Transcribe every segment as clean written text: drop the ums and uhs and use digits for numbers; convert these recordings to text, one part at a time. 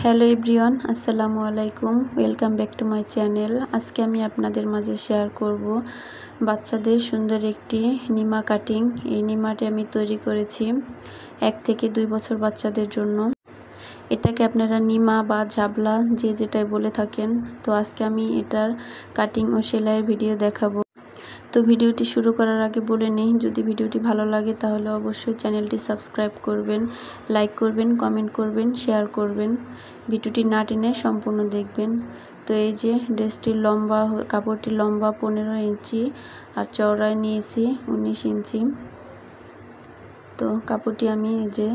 Hello everyone, আসসালামু আলাইকুম। Welcome back to my channel. আজকে আমি আপনাদের মাঝে শেয়ার করব বাচ্চাদের সুন্দর একটি নিমা কাটিং। এই নিমাটি আমি তৈরি করেছি 1 থেকে 2 বছর বাচ্চাদের জন্য। এটাকে আপনারা নিমা বা ঝাবলা যে যেটাই বলে থাকেন। তো আজকে আমি এটার কাটিং ও সেলাইয়ের ভিডিও দেখাবো। তো ভিডিওটি শুরু করার আগে বলে নিই, যদি ভিডিওটি ভালো লাগে তাহলে অবশ্যই চ্যানেলটি সাবস্ক্রাইব করবেন, লাইক করবেন, কমেন্ট করবেন, শেয়ার করবেন। ভিডিওটি না টেনে সম্পূর্ণ দেখবেন। তো এই যে ড্রেসটির লম্বা, কাপড়টির লম্বা 15 ইঞ্চি আর চওড়ায় নিয়েছি 19 ইঞ্চি। তো কাপড়টি আমি এই যে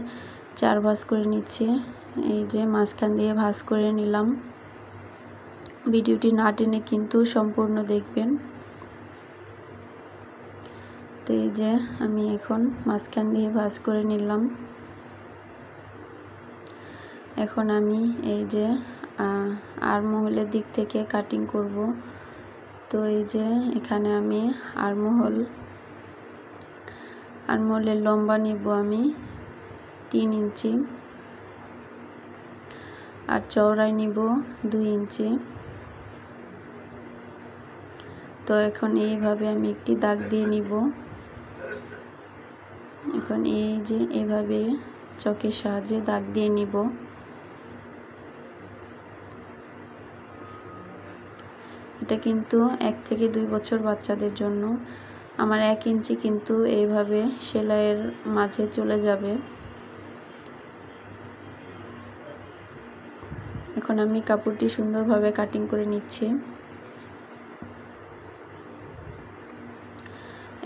4 ভাঁজ করে নিচ্ছি। এই যে মাঝখান দিয়ে ভাঁজ করে নিলাম। ভিডিওটি না টেনে কিন্তু সম্পূর্ণ দেখবেন। তো এই যে আমি এখন মাঝখান দিয়ে ভাঁজ করে নিলাম। এখন আমি এই যে আর্মহোলের দিক থেকে কাটিং করব। তো এই যে এখানে আমি আর্মহোলের লম্বা নিব আমি 3 ইঞ্চি আর চওড়ায় নিব 2 ইঞ্চি। তো এখন এইভাবে আমি একটি দাগ দিয়ে নিব। এখন এই যে এভাবে চকের সাহায্যে দাগ দিয়ে নিব। এটা কিন্তু 1 থেকে 2 বছর বাচ্চাদের জন্য। আমার 1 ইঞ্চি কিন্তু এইভাবে সেলাইয়ের মাঝে চলে যাবে। এখন আমি কাপড়টি সুন্দরভাবে কাটিং করে নিচ্ছি।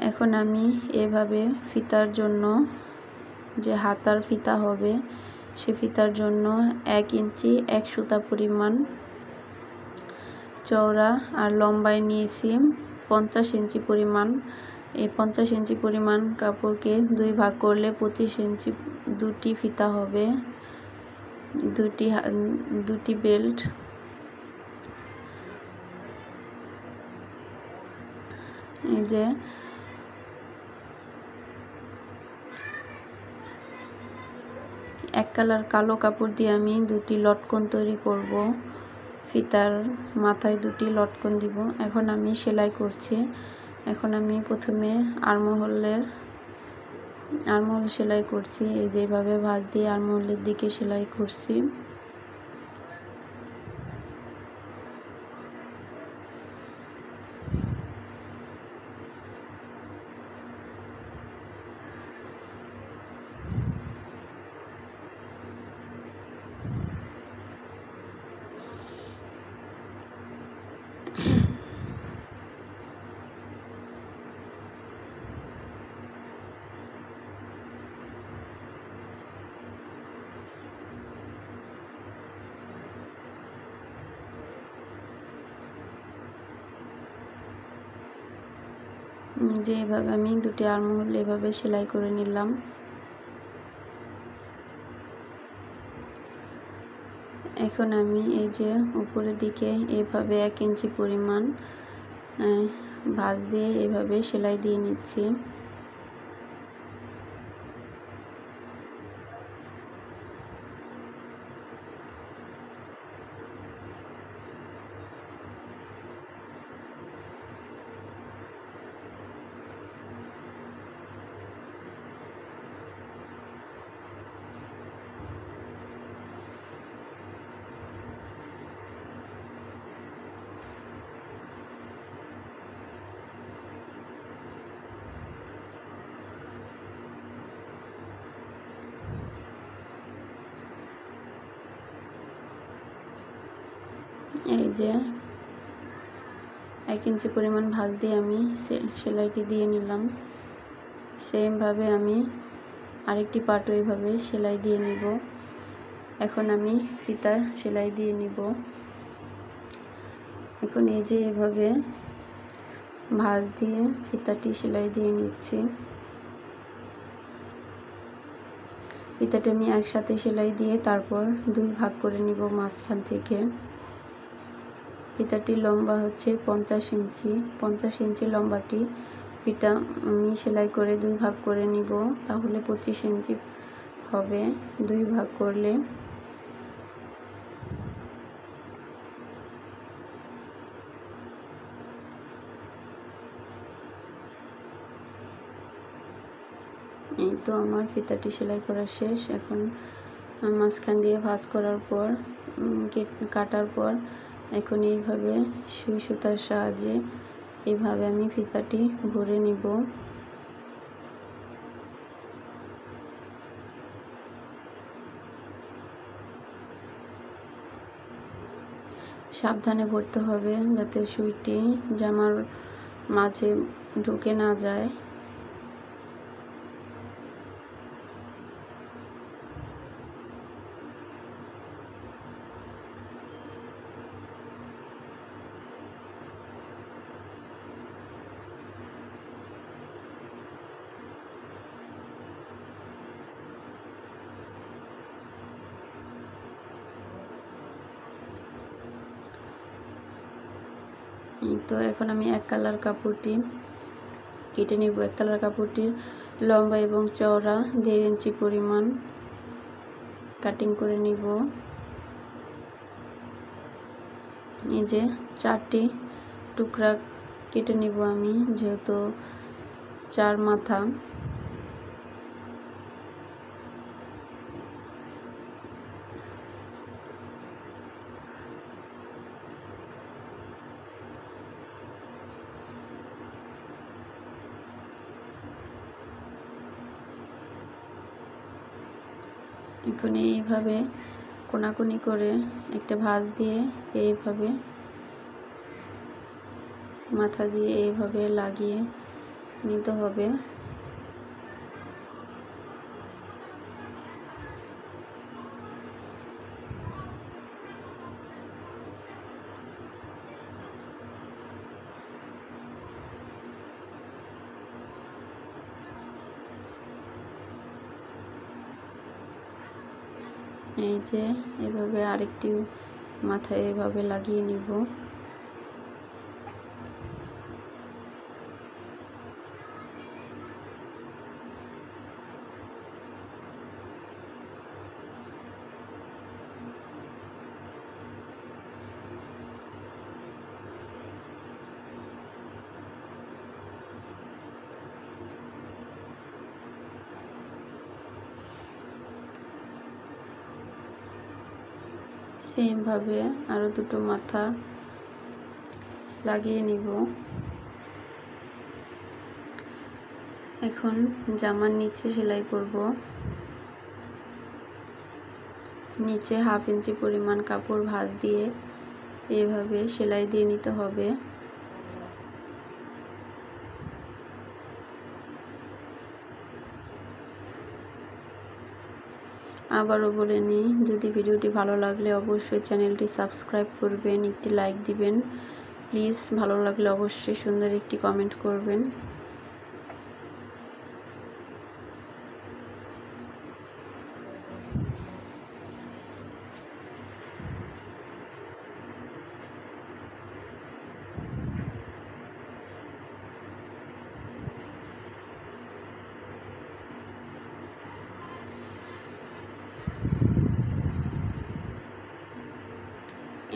এখন আমি এভাবে ফিতার জন্য, যে হাতার ফিতা হবে সে ফিতার জন্য 1 ইঞ্চি 1 সুতা পরিমাণ চওড়া আর লম্বায় নিয়েছি 50 ইঞ্চি পরিমাণ। এই 50 ইঞ্চি পরিমাণ কাপড়কে 2 ভাগ করলে 25 ইঞ্চি দুটি ফিতা হবে, দুটি বেল্ট। এই যে এক কালার কালো কাপড় দিয়ে আমি 2টি লটকন তৈরি করব। ফিতার মাথায় 2টি লটকন দিব। এখন আমি সেলাই করছি। এখন আমি প্রথমে আর্মহোল সেলাই করছি। এই যেভাবে ভাঁজ দিয়ে আর্মহোলের দিকে সেলাই করছি। যে এভাবে আমি 2টি আর্মহোল এভাবে সেলাই করে নিলাম। এখন আমি এই যে উপরের দিকে এভাবে 1 ইঞ্চি পরিমাণ ভাঁজ দিয়ে এভাবে সেলাই দিয়ে নিচ্ছি। এই যে 1 ইঞ্চি পরিমাণ ভাঁজ দিয়ে আমি সেলাইটি দিয়ে নিলাম। সেমভাবে আমি আরেকটি পার্টও এইভাবে সেলাই দিয়ে নিব। এখন আমি ফিতা সেলাই দিয়ে নিব। এখন এই যে এভাবে ভাঁজ দিয়ে ফিতাটি সেলাই দিয়ে নিচ্ছি। ফিতাটি আমি একসাথে সেলাই দিয়ে তারপর 2 ভাগ করে নিব মাঝখান থেকে। ফিতাটির লম্বা হচ্ছে 50 ইঞ্চি। 50 ইঞ্চি লম্বাটি ফিতা আমি সেলাই করে 2 ভাগ করে নিব, তাহলে 25 ইঞ্চি হবে 2 ভাগ করলে। এই তো আমার ফিতাটি সেলাই করা শেষ। এখন মাঝখান দিয়ে ভাঁজ করার পর কাটার পর এখন এইভাবে সুই সুতার সাহায্যে এইভাবে আমি ফিতাটি ভরে নিব। সাবধানে ভরতে হবে যাতে সুইটি জামার মাঝে ঢুকে না যায়। তো এখন আমি এক কালার কাপড়টি কেটে নিব। এক কালার কাপড়টির লম্বা এবং চওড়া 1.5 ইঞ্চি পরিমাণ কাটিং করে নিব। এই যে 4টি টুকরা কেটে নিব আমি, যেহেতু 4 মাথা। এখন এইভাবে কোনাকুনি করে একটা ভাঁজ দিয়ে এইভাবে মাথা দিয়ে এইভাবে লাগিয়ে নিতে হবে। এই যে এভাবে আরেকটি মাথায় এভাবে লাগিয়ে নিব। সেম ভাবে আরো দুটো মাথা লাগিয়ে নিব। এখন জামার নিচে সেলাই করব। নিচে 1/2 ইঞ্চি পরিমাণ কাপড় ভাঁজ দিয়ে এইভাবে সেলাই দিয়ে নিতে হবে। আবারও বলে নিই, যদি ভিডিওটি ভালো লাগলে অবশ্যই চ্যানেলটি সাবস্ক্রাইব করবেন, একটি লাইক দিবেন। প্লিজ ভালো লাগলে অবশ্যই সুন্দর একটি কমেন্ট করবেন।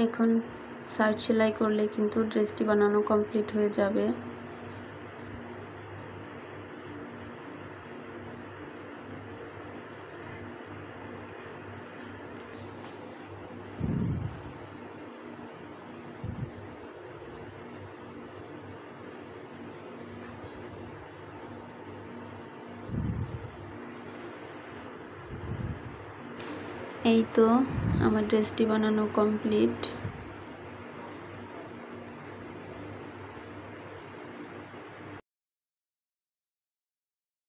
এখন সাইড সেলাই করলে কিন্তু ড্রেসটি বানানো কমপ্লিট হয়ে যাবে। এই তো আমার ড্রেসটি বানানো কমপ্লিট।